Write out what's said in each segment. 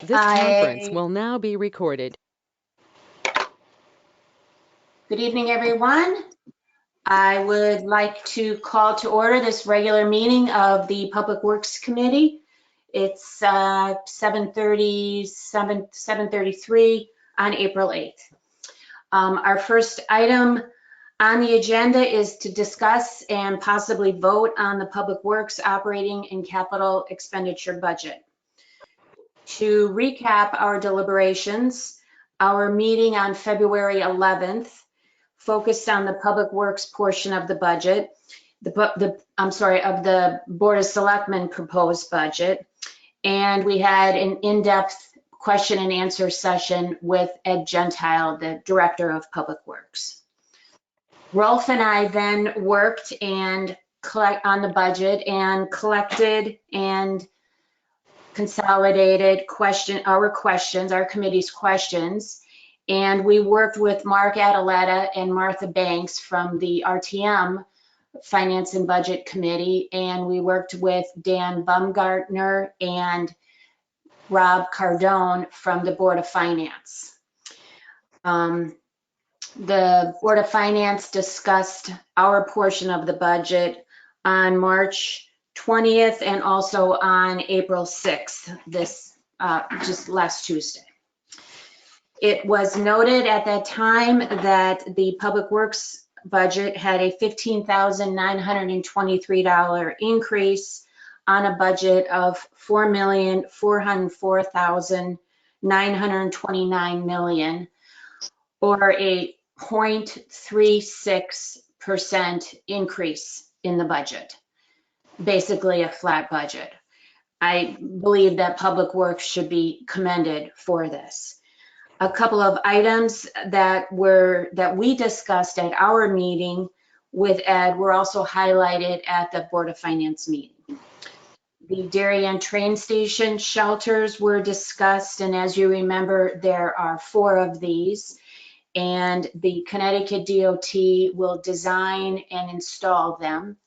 This conference will now be recorded. Good evening, everyone. I would like to call to order this regular meeting of the Public Works Committee. It's 7:33 on April 8th. Our first item on the agenda is to discuss and possibly vote on the Public Works operating and capital expenditure budget. To recap our deliberations, our meeting on February 11th focused on the Public Works portion of the budget, of the Board of Selectmen proposed budget. And we had an in-depth question and answer session with Ed Gentile, the Director of Public Works. Rolf and I then worked and on the budget and collected and consolidated our committee's questions. And we worked with Mark Adaletta and Martha Banks from the RTM Finance and Budget Committee. And we worked with Dan Baumgartner and Rob Cardone from the Board of Finance. The Board of Finance discussed our portion of the budget on March 20th and also on April 6th, just last Tuesday. It was noted at that time that the Public Works budget had a $15,923 increase on a budget of $4,404,929 million, or a 0.36% increase in the budget. Basically a flat budget. I believe that Public Works should be commended for this. A couple of items that we discussed at our meeting with Ed were also highlighted at the Board of Finance meeting. The Darien train station shelters were discussed, and as you remember, there are 4 of these, and the Connecticut DOT will design and install them.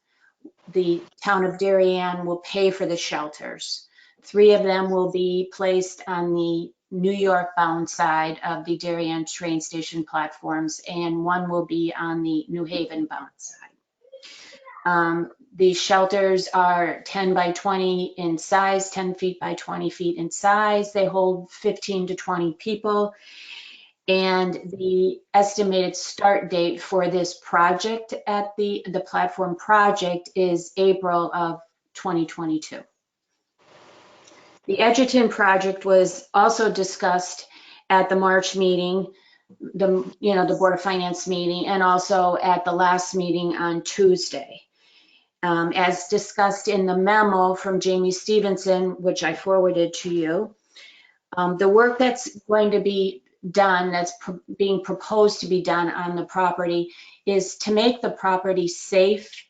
The town of Darien will pay for the shelters. 3 of them will be placed on the New York bound side of the Darien train station platforms, and 1 will be on the New Haven bound side. The shelters are 10 by 20 in size, 10 feet by 20 feet in size. They hold 15 to 20 people. And the estimated start date for this project at the platform project is April of 2022. The Edgerton project was also discussed at the March meeting, the Board of Finance meeting, and also at the last meeting on Tuesday. As discussed in the memo from Jamie Stevenson, which I forwarded to you, the work that's going to be done, that's being proposed to be done on the property, is to make the property safe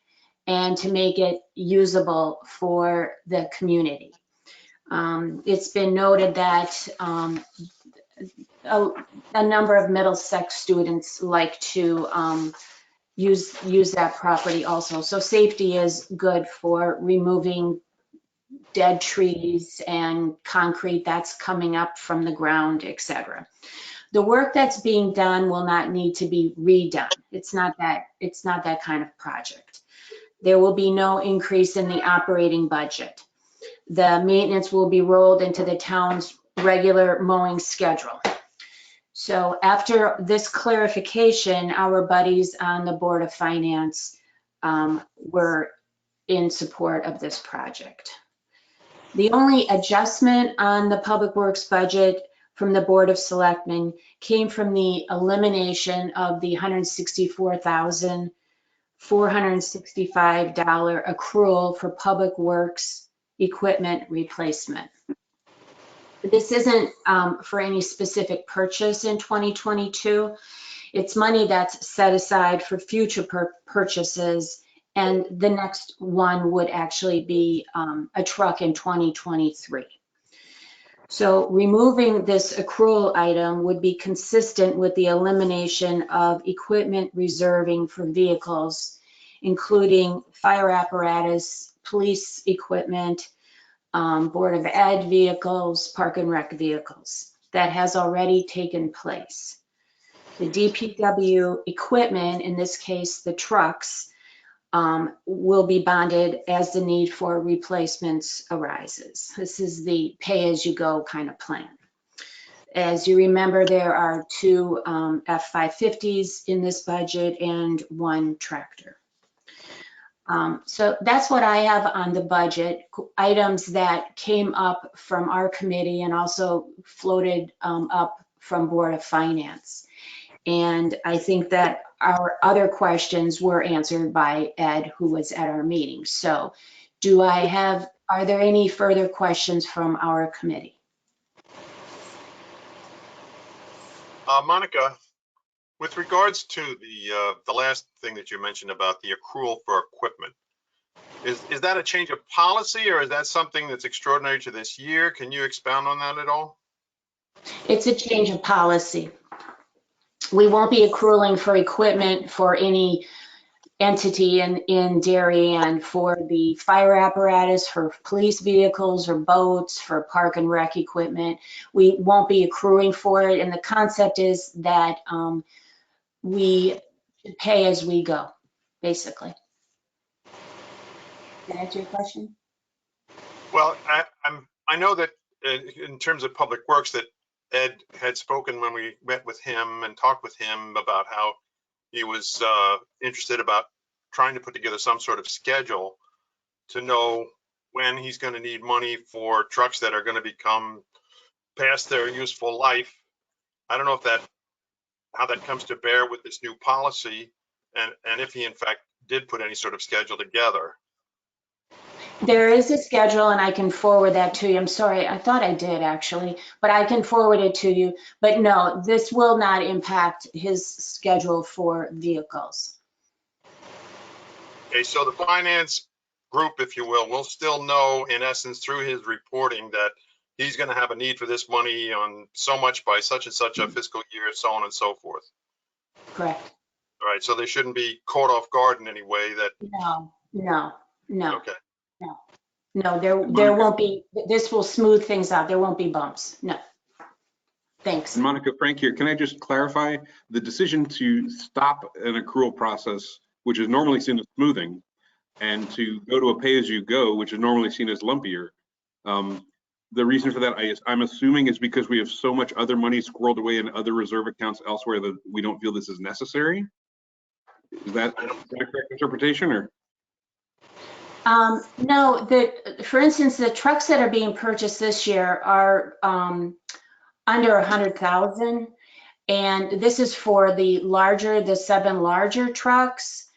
and to make it usable for the community. It's been noted that a number of Middlesex students like to use that property also. So safety is good for removing dead trees and concrete that's coming up from the ground, etc. The work that's being done will not need to be redone. It's not that kind of project. There will be no increase in the operating budget. The maintenance will be rolled into the town's regular mowing schedule. So after this clarification, our buddies on the Board of Finance were in support of this project. The only adjustment on the Public Works budget from the Board of Selectmen came from the elimination of the $164,465 accrual for Public Works equipment replacement. This isn't for any specific purchase in 2022. It's money that's set aside for future purchases, and the next one would actually be a truck in 2023. So removing this accrual item would be consistent with the elimination of equipment reserving for vehicles, including fire apparatus, police equipment, Board of Ed vehicles, Park and Rec vehicles. That has already taken place. The DPW equipment, in this case, the trucks, will be bonded as the need for replacements arises. This is the pay-as-you-go kind of plan. As you remember, there are 2 F-550s in this budget and 1 tractor. So that's what I have on the budget, items that came up from our committee and also floated up from Board of Finance. And I think that our other questions were answered by Ed, who was at our meeting. So are there any further questions from our committee? Monica, with regards to the last thing that you mentioned about the accrual for equipment, is that a change of policy, or is that something that's extraordinary to this year? Can you expound on that at all? It's a change of policy. We won't be accruing for equipment for any entity in Darien, for the fire apparatus, for police vehicles or boats, for park and rec equipment. We won't be accruing for it. And the concept is that we pay as we go, basically. Did I answer your question? Well, I know that in terms of Public Works that Ed had spoken when we met with him and talked with him about how he was interested about trying to put together some sort of schedule to know when he's going to need money for trucks that are going to become past their useful life. I don't know if how that comes to bear with this new policy, and if he in fact did put any sort of schedule together. There is a schedule, and I can forward that to you. I'm sorry, I thought I did actually, but I can forward it to you. But no, this will not impact his schedule for vehicles. Okay, so the finance group, if you will still know in essence through his reporting that he's going to have a need for this money on so much by such and such a fiscal year, so on and so forth. Correct. All right, so they shouldn't be caught off guard in any way that. No. Okay. No, there won't be, this will smooth things out. There won't be bumps. No. Thanks. And Monica, Frank here. Can I just clarify the decision to stop an accrual process, which is normally seen as smoothing, and to go to a pay-as-you-go, which is normally seen as lumpier? The reason for that, I'm assuming, is because we have so much other money squirreled away in other reserve accounts elsewhere that we don't feel this is necessary. Is that a correct interpretation, or? No, for instance, the trucks that are being purchased this year are under 100,000, and this is for the 7 larger trucks.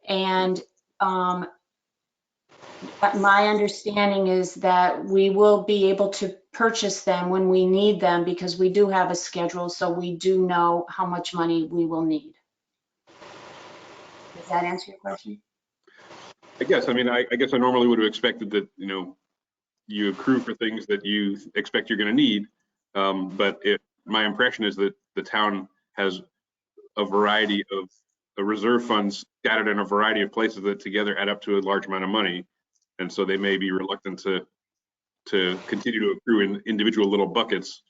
And my understanding is that we will be able to purchase them when we need them, because we do have a schedule, so we do know how much money we will need. Does that answer your question? I guess. I mean, I guess I normally would have expected that, you accrue for things that you expect you're going to need. But my impression is that the town has a variety of reserve funds scattered in a variety of places that together add up to a large amount of money. And so they may be reluctant to continue to accrue in individual little buckets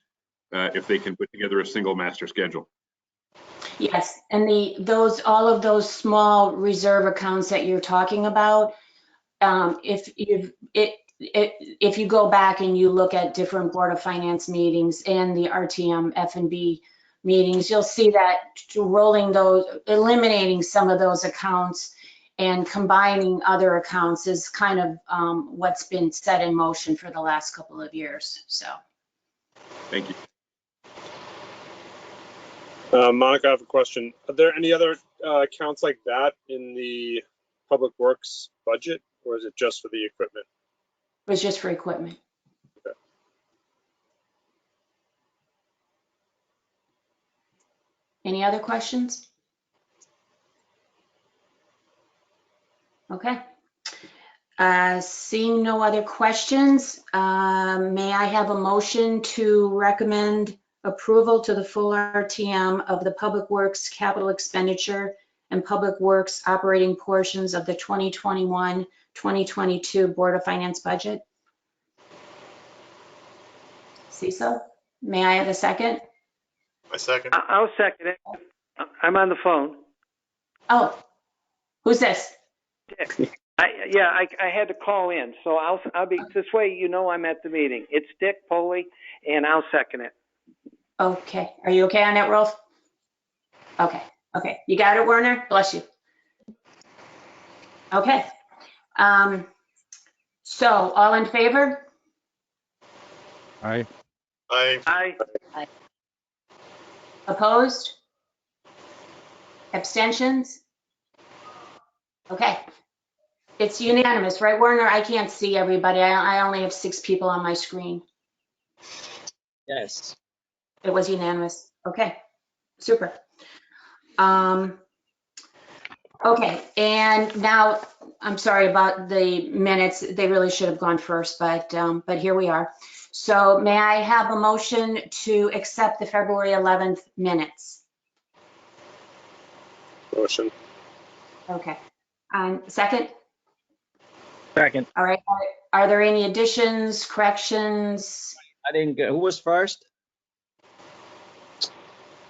if they can put together a single master schedule. Yes, and all of those small reserve accounts that you're talking about, if you go back and you look at different Board of Finance meetings and the RTM F&B meetings, you'll see that eliminating some of those accounts and combining other accounts is kind of what's been set in motion for the last couple of years. So, thank you. Monica, I have a question. Are there any other accounts like that in the Public Works budget, or is it just for the equipment? it was just for equipment. Okay. Any other questions? Okay. Seeing no other questions, may I have a motion to recommend approval to the full RTM of the Public Works capital expenditure and Public Works operating portions of the 2021-2022 Board of Finance budget? Cecil, may I have a second? I second. I'll second it. I'm on the phone. Oh, who's this? I had to call in, so I'll be, this way you know I'm at the meeting. It's Dick Poley, and I'll second it. Okay, are you okay on that, Rolf? Okay, okay, you got it, Werner? Bless you. Okay. So all in favor? Aye. I, Opposed? Abstentions? Okay. It's unanimous, right, Werner? I can't see everybody. I only have 6 people on my screen. Yes. It was unanimous. Okay, super. Okay, and now, I'm sorry about the minutes. They really should have gone first, but here we are. So may I have a motion to accept the February 11th minutes? Motion. Okay. Second? Second. All right. Are there any additions, corrections? I didn't get, who was first? I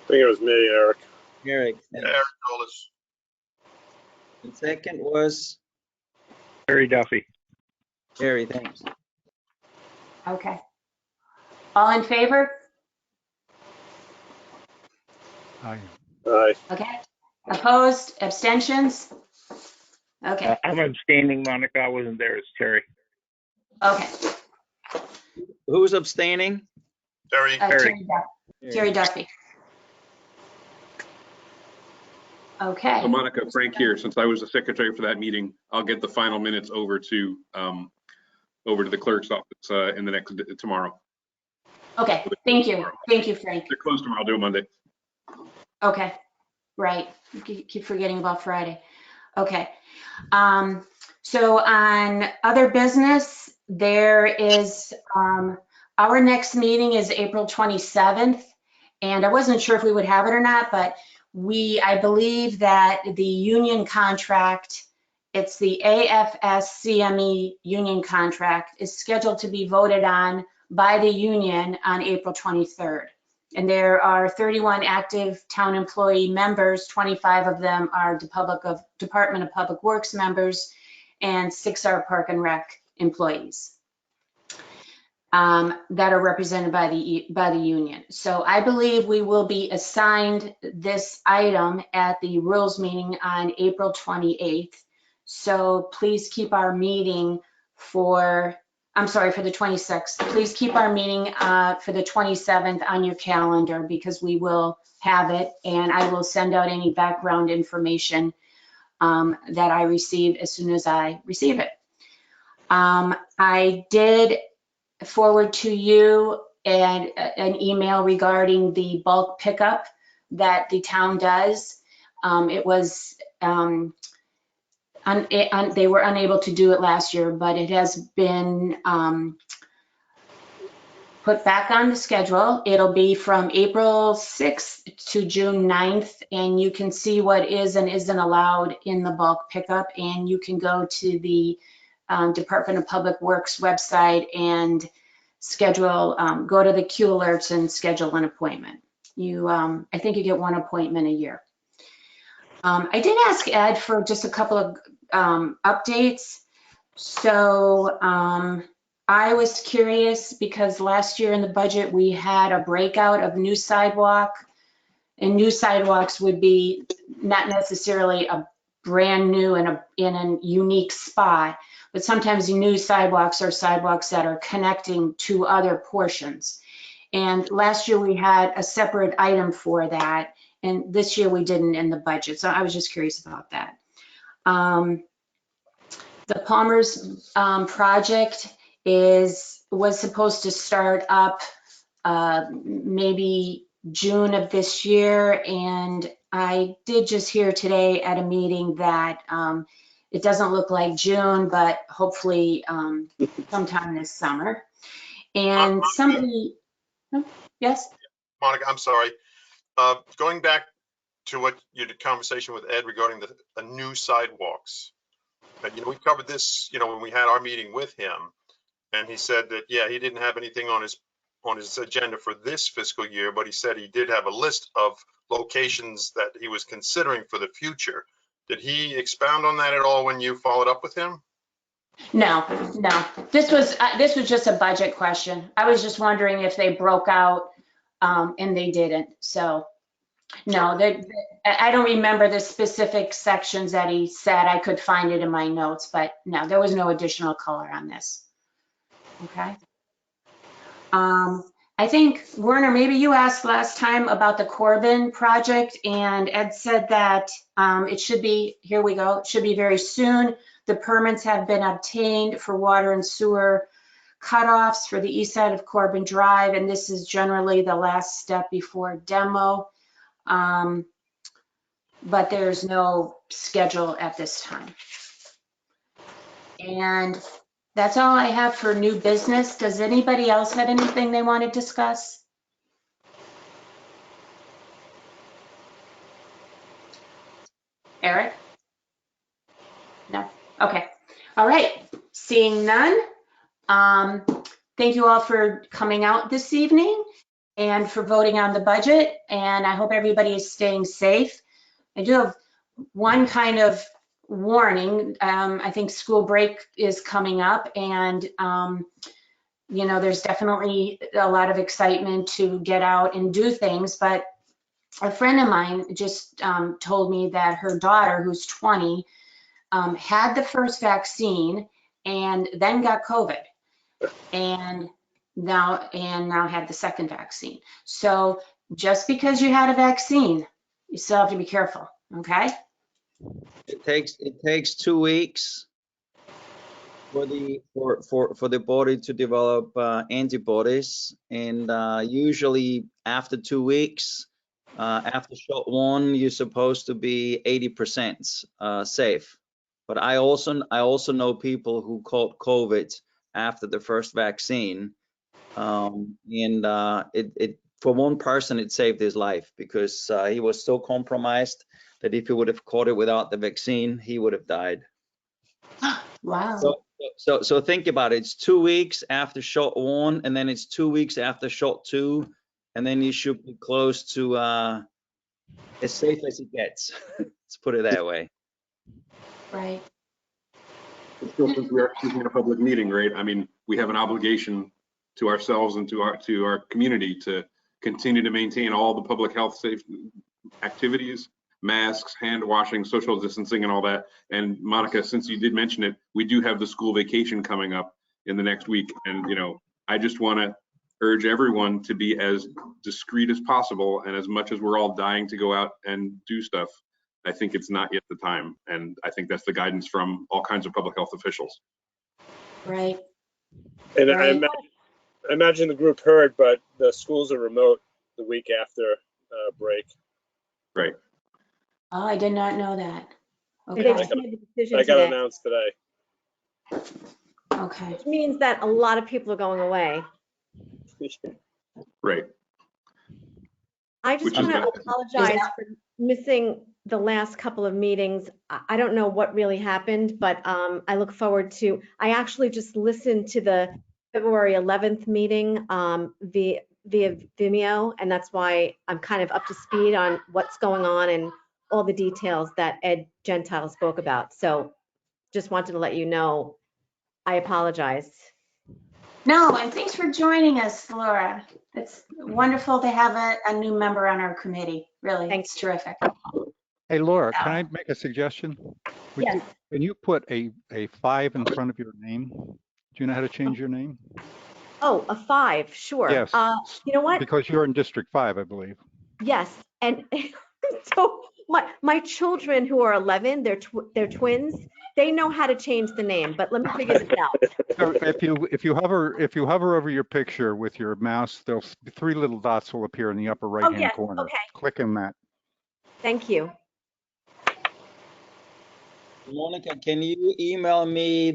think it was me, Eric. Eric. Eric Dolus. And second was Terry Duffy. Jerry, thanks. Okay. All in favor? Aye. Aye. Okay. Opposed? Abstentions? Okay. I'm abstaining, Monica. I wasn't there. It's Terry. Okay. Who's abstaining? Terry. Terry Duffy. Okay. So Monica, Frank here, since I was the secretary for that meeting, I'll get the final minutes over to the clerk's office in the next, tomorrow. Okay. Thank you. Thank you, Frank. They're closed tomorrow, I'll do it Monday. Okay. Right. Keep forgetting about Friday. Okay. So on other business, there is, our next meeting is April 27th. And I wasn't sure if we would have it or not, but I believe that the union contract, it's the AFS-CME union contract, is scheduled to be voted on by the union on April 23rd. And there are 31 active town employee members, 25 of them are Department of Public Works members, and 6 are Park and Rec employees that are represented by the union. So I believe we will be assigned this item at the rules meeting on April 28th. So please keep our meeting for the 26th. Please keep our meeting for the 27th on your calendar because we will have it, and I will send out any background information that I receive as soon as I receive it. I did forward to you an email regarding the bulk pickup that the town does. It was they were unable to do it last year, but it has been put back on the schedule. It'll be from April 6th to June 9th, and you can see what is and isn't allowed in the bulk pickup, and you can go to the Department of Public Works website and schedule, go to the Q alerts and schedule an appointment. I think you get 1 appointment a year. I did ask Ed for just a couple of updates. So I was curious because last year in the budget, we had a breakout of new sidewalk, and new sidewalks would be not necessarily a brand new in a unique spot, but sometimes new sidewalks are sidewalks that are connecting to other portions. And last year we had a separate item for that, and this year we didn't in the budget. So I was just curious about that. The Palmer's project was supposed to start up maybe June of this year, and I did just hear today at a meeting that it doesn't look like June, but hopefully sometime this summer. And somebody, yes? Monica, I'm sorry. Going back to what you did conversation with Ed regarding the new sidewalks. And, we covered this, when we had our meeting with him, and he said that, yeah, he didn't have anything on his on his agenda for this fiscal year, but he said he did have a list of locations that he was considering for the future. Did he expound on that at all when you followed up with him? No, no. This was just a budget question. I was just wondering if they broke out, and they didn't. So, no, I don't remember the specific sections that he said. I could find it in my notes, but no, there was no additional color on this. Okay. I think, Werner, maybe you asked last time about the Corbin project, and Ed said that it should be, here we go, it should be very soon. The permits have been obtained for water and sewer cutoffs for the east side of Corbin Drive, and this is generally the last step before demo. But there's no schedule at this time. And that's all I have for new business. Does anybody else have anything they want to discuss? Eric? No? Okay. All right. Seeing none. Thank you all for coming out this evening and for voting on the budget. And I hope everybody is staying safe. I do have one kind of warning. I think school break is coming up, and you know, there's definitely a lot of excitement to get out and do things, but a friend of mine just told me that her daughter, who's 20, had the first vaccine and then got COVID, and now had the second vaccine. So just because you had a vaccine, you still have to be careful, okay? It takes 2 weeks for the body to develop antibodies, and usually after 2 weeks, after shot 1, you're supposed to be 80% safe. But I also know people who caught COVID after the first vaccine, and it for one person it saved his life, because he was so compromised that if he would have caught it without the vaccine, he would have died. Wow. So think about it. It's 2 weeks after shot 1, and then it's 2 weeks after shot 2, and then you should be close to as safe as it gets. Let's put it that way. Right. Still, since we are speaking in a public meeting, right? I mean, we have an obligation to ourselves and to our community to continue to maintain all the public health safe activities, masks, hand washing, social distancing, and all that. And Monica, since you did mention it, we do have the school vacation coming up in the next week. And, you know, I just want to urge everyone to be as discreet as possible. And as much as we're all dying to go out and do stuff, I think it's not yet the time. And I think that's the guidance from all kinds of public health officials. Right. And Right. I imagine the group heard, but the schools are remote the week after break. Right. Oh, I did not know that. They Okay. just made the decision That got today, announced today. Okay. which means that a lot of people are going away. Right. I just Which is want to good. apologize for missing the last couple of meetings. I don't know what really happened, but I look forward to, I actually just listened to the February 11th meeting via Vimeo, and that's why I'm kind of up to speed on what's going on and all the details that Ed Gentile spoke about. So just wanted to let you know, I apologize. No, and thanks for joining us, Laura. It's wonderful to have a new member on our committee. Really, Thanks. it's terrific. Hey, Laura, can I make a suggestion? Yes. Can you put a 5 in front of your name? Do you know how to change your name? Oh, a 5, sure. Yes. You know what? Because you're in District 5, I believe. Yes, and so my children who are 11, they're twins. They know how to change the name, but let me figure this out. So if you hover over your picture with your mouse, those 3 little dots will appear in the upper right-hand yes, corner. okay. Click on that. Thank you. Monica, can you email me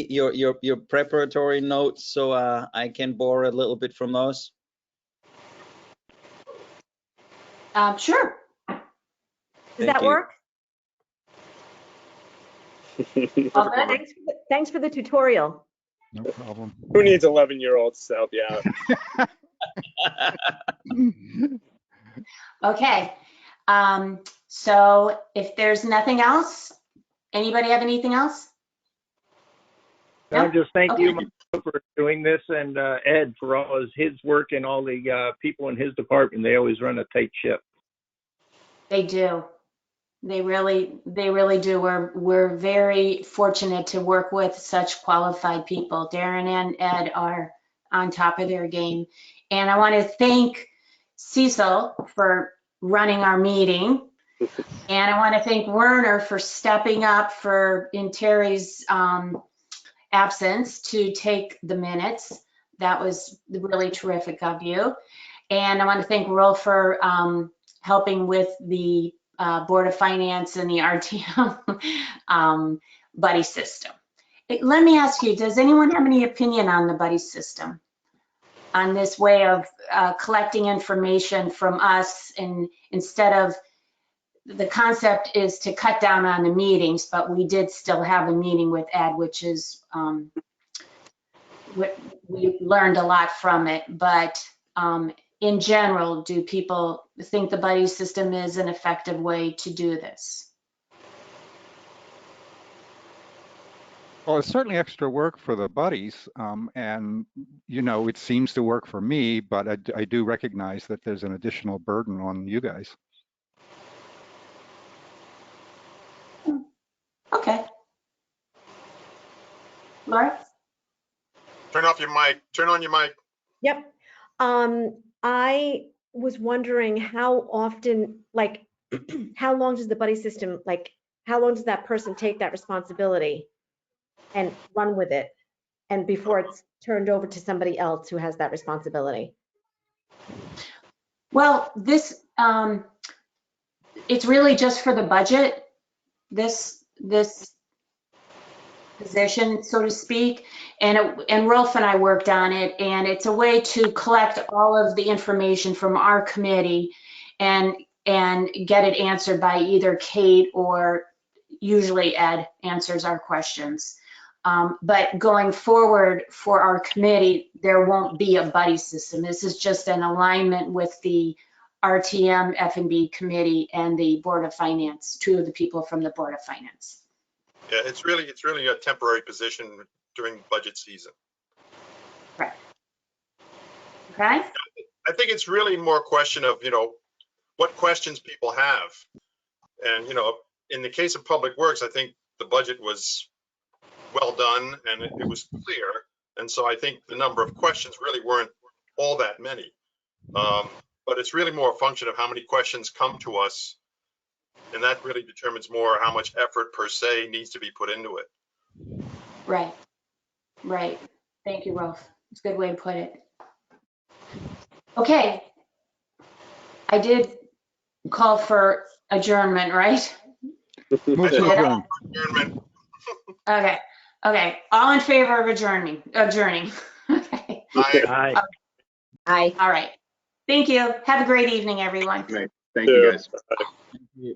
your preparatory notes so I can borrow a little bit from those? Sure. Does Thank that you. work? All good? Thanks for the tutorial. No problem. Who needs 11-year-olds to help you out? Okay. So if there's nothing else, anybody have anything else? No, No? just thank Okay. you Mike, for doing this, and Ed for all his work, and all the people in his department. They always run a tight ship. They do. They really do. We're very fortunate to work with such qualified people. Darren and Ed are on top of their game. And I want to thank Cecil for running our meeting. And I want to thank Werner for stepping up in Terry's absence to take the minutes. That was really terrific of you. And I want to thank Rolf for helping with the Board of Finance and the RTM buddy system. Let me ask you, does anyone have any opinion on the buddy system? On this way of collecting information from us, and instead of, the concept is to cut down on the meetings, but we did still have a meeting with Ed, which is, we learned a lot from it, but in general, do people think the buddy system is an effective way to do this? Well, it's certainly extra work for the buddies, and it seems to work for me, but I do recognize that there's an additional burden on you guys. Okay. Laura? Turn off your mic. Turn on your mic. Yep. I was wondering how often, like, how long does the buddy system, like, how long does that person take that responsibility and run with it, and before it's turned over to somebody else who has that responsibility? Well, this, it's really just for the budget, this position, so to speak. And Rolf and I worked on it, and it's a way to collect all of the information from our committee and get it answered by either Kate, or usually Ed answers our questions. But going forward for our committee, there won't be a buddy system. This is just an alignment with the RTM F&B committee and the Board of Finance, two of the people from the Board of Finance. Yeah, it's really a temporary position during budget season. Right. Okay. I think it's really more a question of, what questions people have. And, in the case of Public Works, I think the budget was well done and it was clear. And so I think the number of questions really weren't all that many. But it's really more a function of how many questions come to us. And that really determines more how much effort per se needs to be put into it. Right. Right. Thank you, Rolf. It's a good way to put it. Okay. I did call for adjournment, right? Move to adjourn. Adjournment. Okay. Okay. All in favor of adjourning? Okay. Aye. Aye. All right. Thank you. Have a great evening, everyone. Right. Thank you, guys. Yeah.